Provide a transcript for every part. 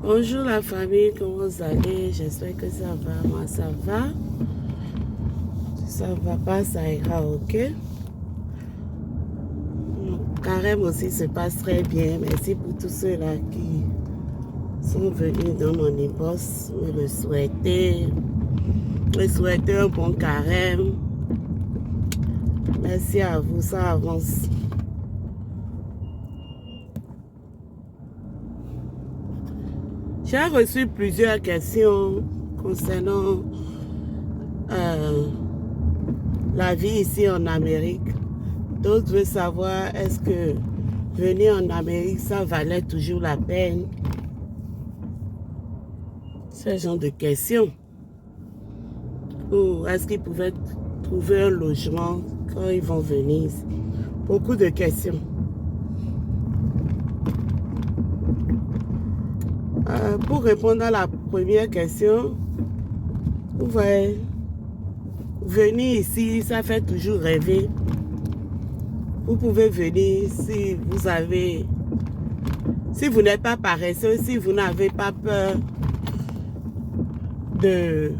Bonjour la famille, comment vous allez? J'espère que ça va. Moi, ça va. Si ça va pas, ça ira, ok? Mon carême aussi se passe très bien. Merci pour tous ceux-là qui sont venus dans mon inbox me souhaiter un bon carême. Merci à vous, ça avance. J'ai reçu plusieurs questions concernant la vie ici en Amérique. D'autres veulent savoir est-ce que venir en Amérique, ça valait toujours la peine? Ce genre de questions. Ou est-ce qu'ils pouvaient trouver un logement quand ils vont venir? Beaucoup de questions. Pour répondre à la première question, vous voyez, venir ici, ça fait toujours rêver. Vous pouvez venir si vous n'êtes pas paresseux, si vous n'avez pas peur de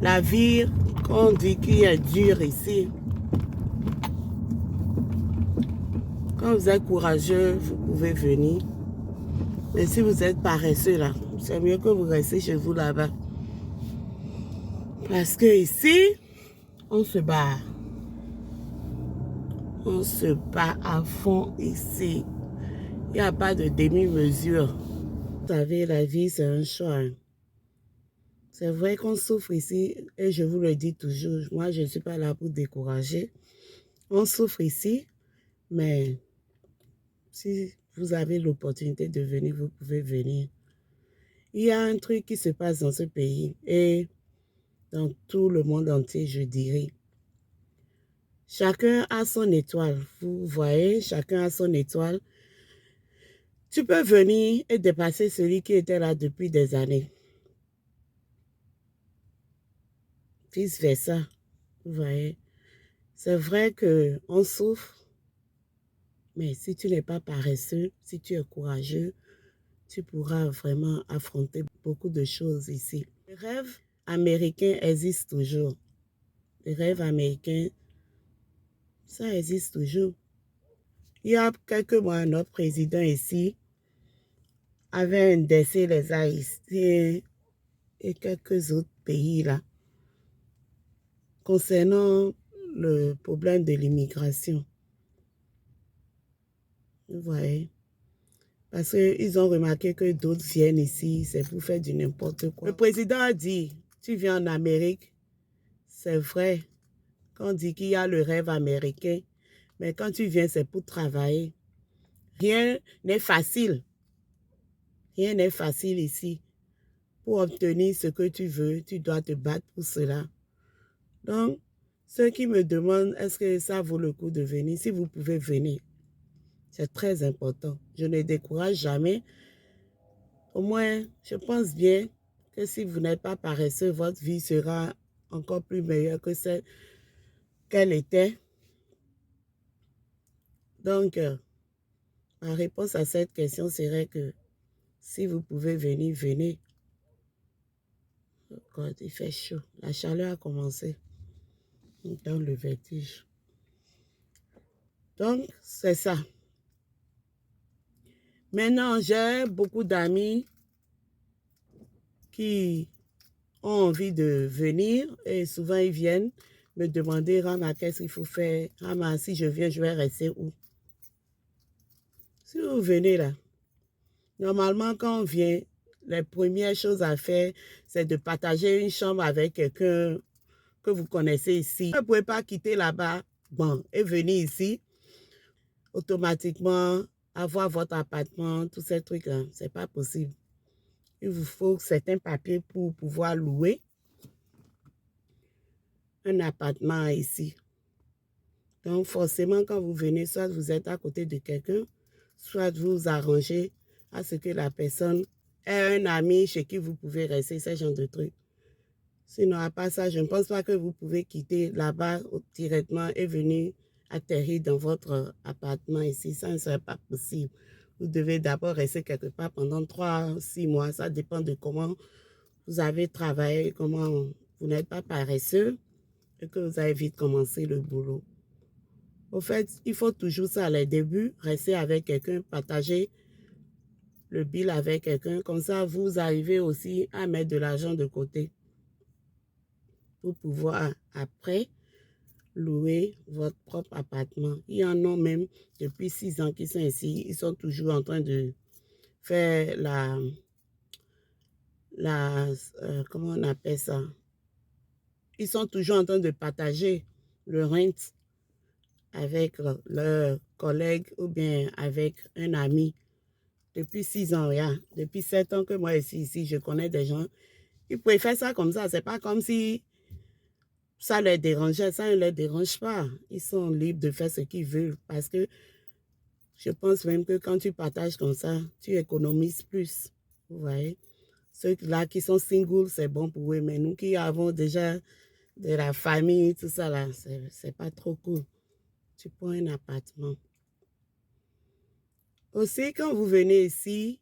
la vie qu'on dit qui est dure ici. Quand vous êtes courageux, vous pouvez venir. Mais si vous êtes paresseux là, c'est mieux que vous restez chez vous là-bas. Parce que ici, on se bat. On se bat à fond ici. Il n'y a pas de demi-mesure. Vous savez, la vie, c'est un choix. C'est vrai qu'on souffre ici, et je vous le dis toujours, moi, je ne suis pas là pour décourager. On souffre ici, mais si vous avez l'opportunité de venir, vous pouvez venir. Il y a un truc qui se passe dans ce pays et dans tout le monde entier, je dirais. Chacun a son étoile. Vous voyez, chacun a son étoile. Tu peux venir et dépasser celui qui était là depuis des années. Vice versa. Vous voyez. C'est vrai qu'on souffre, mais si tu n'es pas paresseux, si tu es courageux, tu pourras vraiment affronter beaucoup de choses ici. Les rêves américains existent toujours. Les rêves américains, ça existe toujours. Il y a quelques mois, notre président ici avait indexé les Haïtiens et quelques autres pays là concernant le problème de l'immigration. Vous voyez? Parce qu'ils ont remarqué que d'autres viennent ici, c'est pour faire du n'importe quoi. Le président a dit, tu viens en Amérique, c'est vrai qu'on dit qu'il y a le rêve américain, mais quand tu viens, c'est pour travailler. Rien n'est facile. Rien n'est facile ici. Pour obtenir ce que tu veux, tu dois te battre pour cela. Donc, ceux qui me demandent, est-ce que ça vaut le coup de venir? Si vous pouvez venir, c'est très important. Je ne décourage jamais. Au moins, je pense bien que si vous n'êtes pas paresseux, votre vie sera encore plus meilleure que celle qu'elle était. Donc, ma réponse à cette question serait que si vous pouvez venir, venez. God, il fait chaud. La chaleur a commencé. Dans le vertige. Donc, c'est ça. Maintenant, j'ai beaucoup d'amis qui ont envie de venir et souvent ils viennent me demander, Rama, qu'est-ce qu'il faut faire? Rama, si je viens, je vais rester où? Si vous venez là, normalement, quand on vient, les premières choses à faire, c'est de partager une chambre avec quelqu'un que vous connaissez ici. Vous ne pouvez pas quitter là-bas, bon, et venir ici, automatiquement, avoir votre appartement, tous ces trucs-là, c'est pas possible. Il vous faut certains papiers pour pouvoir louer un appartement ici. Donc, forcément, quand vous venez, soit vous êtes à côté de quelqu'un, soit vous arrangez à ce que la personne ait un ami chez qui vous pouvez rester, ce genre de trucs. Sinon, à part ça, je ne pense pas que vous pouvez quitter là-bas directement et venir atterrir dans votre appartement ici. Ça ne serait pas possible. Vous devez d'abord rester quelque part pendant 3, 6 mois. Ça dépend de comment vous avez travaillé, comment vous n'êtes pas paresseux et que vous avez vite commencé le boulot. Au fait, il faut toujours ça à les débuts, rester avec quelqu'un, partager le bill avec quelqu'un. Comme ça, vous arrivez aussi à mettre de l'argent de côté pour pouvoir après louer votre propre appartement. Il y en a même depuis 6 ans qui sont ici. Ils sont toujours en train de faire comment on appelle ça? Ils sont toujours en train de partager le rent avec leurs collègues ou bien avec un ami. Depuis 6 ans, regarde. Depuis 7 ans que moi ici, je connais des gens. Ils préfèrent ça comme ça. C'est pas comme si ça leur dérangeait. Ça ne leur dérange pas. Ils sont libres de faire ce qu'ils veulent parce que je pense même que quand tu partages comme ça, tu économises plus. Vous voyez? Ceux-là qui sont singles, c'est bon pour eux. Mais nous qui avons déjà de la famille, tout ça là, c'est pas trop cool. Tu prends un appartement. Aussi, quand vous venez ici,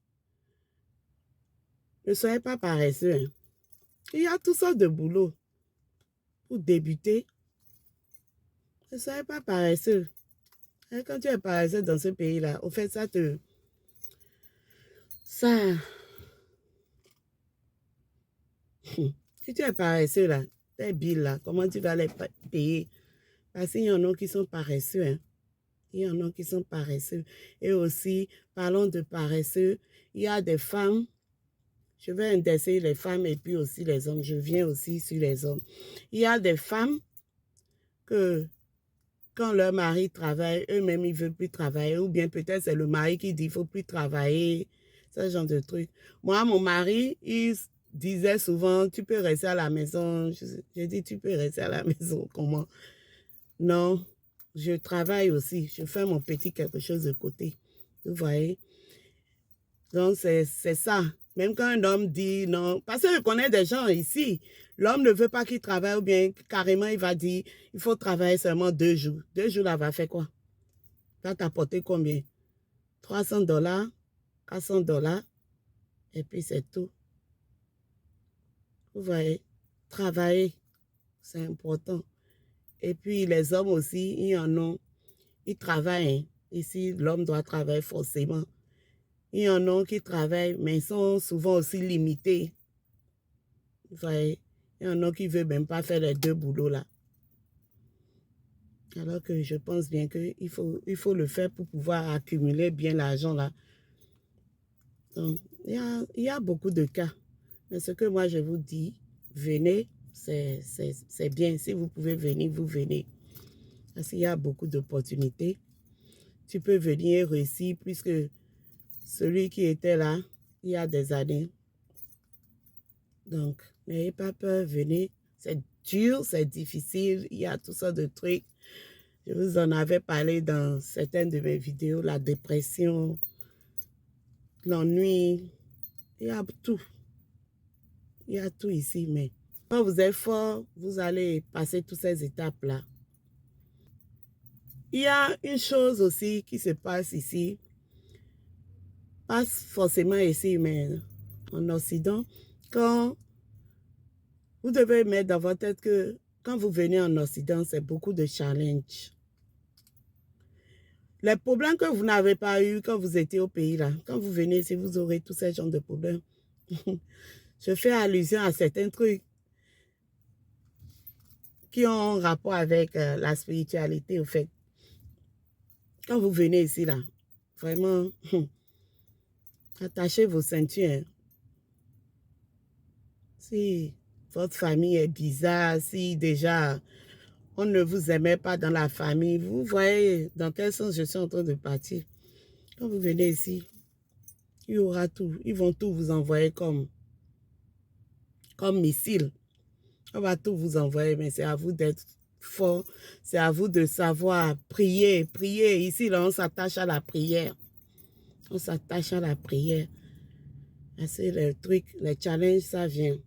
ne soyez pas paresseux. Hein. Il y a tout sortes de boulot pour débuter. Ne soyez pas paresseux. Et quand tu es paresseux dans ce pays-là, au fait, ça, si tu es paresseux là, tes billes là, comment tu vas les payer? Parce qu'il y en a qui sont paresseux. Hein. Il y en a qui sont paresseux. Et aussi, parlons de paresseux, il y a des femmes, je vais indexer les femmes et puis aussi les hommes. Je viens aussi sur les hommes. Il y a des femmes que quand leur mari travaille, eux-mêmes, ils ne veulent plus travailler. Ou bien peut-être c'est le mari qui dit qu'il ne faut plus travailler. Ce genre de truc. Moi, mon mari, il disait souvent, tu peux rester à la maison. Je dis, tu peux rester à la maison. Comment? Non, je travaille aussi. Je fais mon petit quelque chose de côté. Vous voyez? Donc, c'est ça. Même quand un homme dit non, parce que je connais des gens ici, l'homme ne veut pas qu'il travaille ou bien carrément il va dire, il faut travailler seulement 2 jours. 2 jours là, va faire quoi? Va t'apporter combien? $300, $400 et puis c'est tout. Vous voyez? Travailler, c'est important. Et puis les hommes aussi, il y en a, ils travaillent. Hein. Ici, l'homme doit travailler forcément. Il y en a qui travaillent, mais ils sont souvent aussi limités. Vous voyez, il y en a qui ne veulent même pas faire les 2 boulots là. Alors que je pense bien qu'il faut le faire pour pouvoir accumuler bien l'argent là. Donc, il y a beaucoup de cas. Mais ce que moi je vous dis, venez, c'est bien. Si vous pouvez venir, vous venez. Parce qu'il y a beaucoup d'opportunités. Tu peux venir réussir puisque celui qui était là, il y a des années. Donc, n'ayez pas peur, venez. C'est dur, c'est difficile, il y a toutes sortes de trucs. Je vous en avais parlé dans certaines de mes vidéos, la dépression, l'ennui, il y a tout. Il y a tout ici, mais quand vous êtes fort, vous allez passer toutes ces étapes-là. Il y a une chose aussi qui se passe ici, pas forcément ici, mais en Occident, quand vous devez mettre dans votre tête que quand vous venez en Occident, c'est beaucoup de challenges. Les problèmes que vous n'avez pas eu quand vous étiez au pays, là, quand vous venez ici, vous aurez tous ces genres de problèmes. Je fais allusion à certains trucs qui ont rapport avec la spiritualité, au fait. Quand vous venez ici, là, vraiment, attachez vos ceintures. Si votre famille est bizarre, si déjà on ne vous aimait pas dans la famille, vous voyez dans quel sens je suis en train de partir. Quand vous venez ici, il y aura tout. Ils vont tout vous envoyer comme missile. On va tout vous envoyer, mais c'est à vous d'être fort. C'est à vous de savoir prier. Prier. Ici, là, on s'attache à la prière. On s'attache à la prière. C'est le truc, les challenges, ça vient.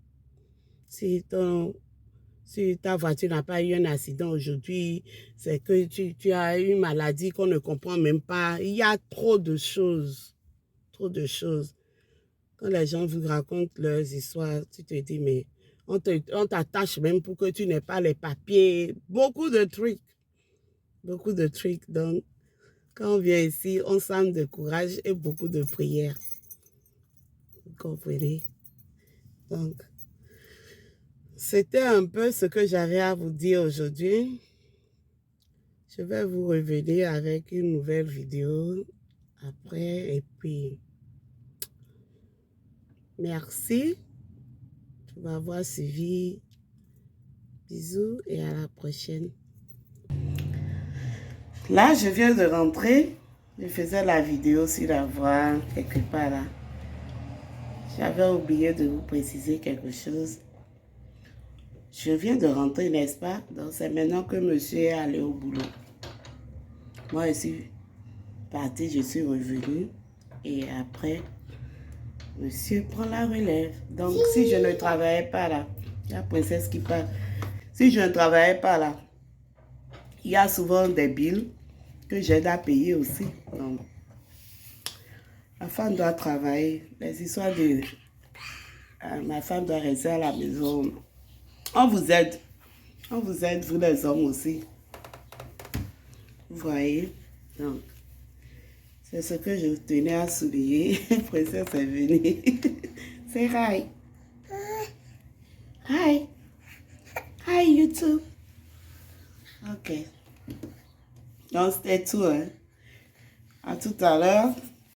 Si ta voiture n'a pas eu un accident aujourd'hui, c'est que tu as une maladie qu'on ne comprend même pas. Il y a trop de choses. trop de choses. Quand les gens vous racontent leurs histoires, tu te dis, mais on t'attache même pour que tu n'aies pas les papiers. Beaucoup de trucs. Beaucoup de trucs. Donc, quand on vient ici, on sent de courage et beaucoup de prières. Vous comprenez? Donc, c'était un peu ce que j'avais à vous dire aujourd'hui. Je vais vous revenir avec une nouvelle vidéo après. Et puis, merci de m'avoir suivi. Bisous et à la prochaine. Là, je viens de rentrer. Je faisais la vidéo sur la voie, quelque part là. J'avais oublié de vous préciser quelque chose. Je viens de rentrer, n'est-ce pas? Donc, c'est maintenant que monsieur est allé au boulot. Moi, je suis partie, je suis revenue. Et après, monsieur prend la relève. Donc, si je ne travaillais pas là, la princesse qui parle. Si je ne travaillais pas là, il y a souvent des billes que j'aide à payer aussi. Donc, ma femme doit travailler. Les histoires de... ma femme doit rester à la maison. On vous aide. On vous aide, vous les hommes aussi. Vous voyez? Donc, c'est ce que je tenais à souligner. Princesse est venue. C'est hi. Hi. Hi, YouTube. Ok. Donc, c'était tout. Hein? À tout à l'heure.